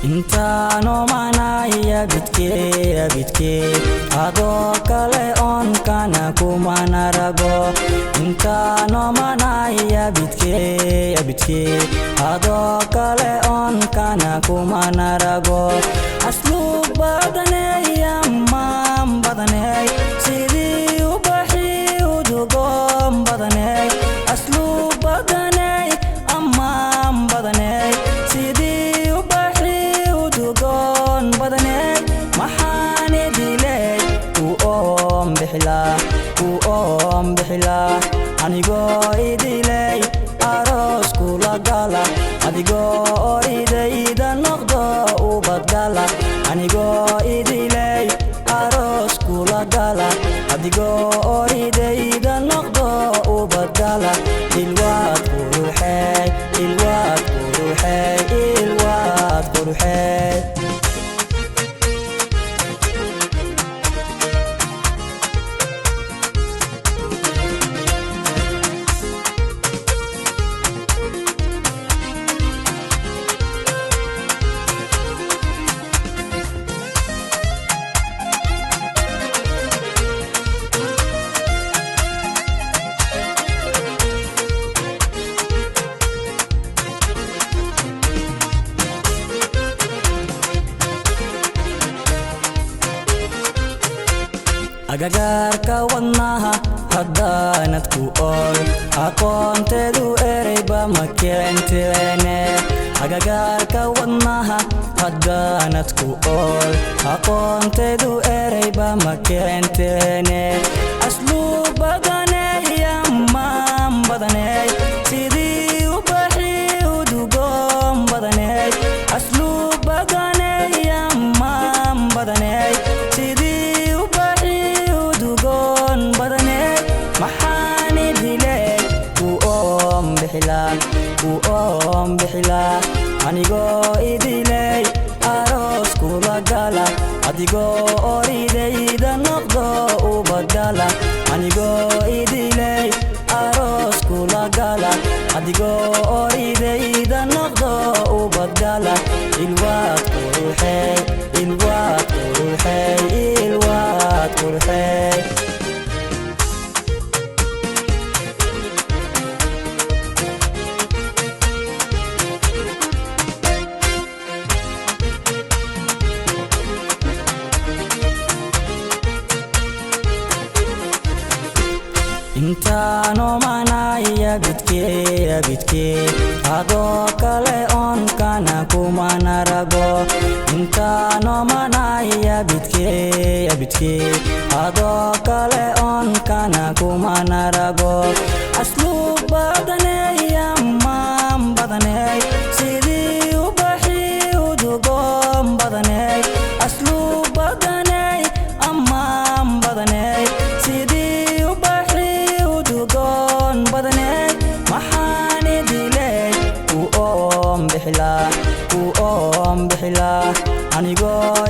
intaano manaya bidke adoo kale on kana kumana rago intaano manaya bidke adoo kale on kana kumana rago aslub badanay amam badanay sidii ubaxi udugom badanay aslub badanay amam badanay sidii ubaxi udugon badanay maxaani dilay u om bixila anigoo idilay aroos kula gala adigoo idayda noqdo u badgala anigoo idilay aroos kula gala adigoo idayda noqdo u badgala ilwaad quruxey ilwaad quruxey ilwaad quruxey agagaarka wadnaha haddaanad ku ool aqoonteedu ereyba ma keenteene agagaarka wadnaha haddaanad ku ool aqoonteedu ereyba ma keenteene aslub badanay ammaan badanay sidii ubaxi udugoon badanay aslub badanay ammaan badanay sidii ubaxi udugoon badanay maxaani dilay u om bixila anigoo idilay aroos kula gala adigoo idayda noqdo u badgala anigoo idilay aroos kula gala adigoo idayda noqdo u badgala ilwaad quruxey ilwaad quruxey ilwaad quruxey intaano manaya bidke adoo kale on kana kumana rago intaano manaya bidke adoo kale on kana kumana rago aslub badanay amam badanay sidii ubaxi udugoon badanay aslub badanay amam badanay sidii ubaxi udugoon badanay maxaani dilay u om bixila anigoo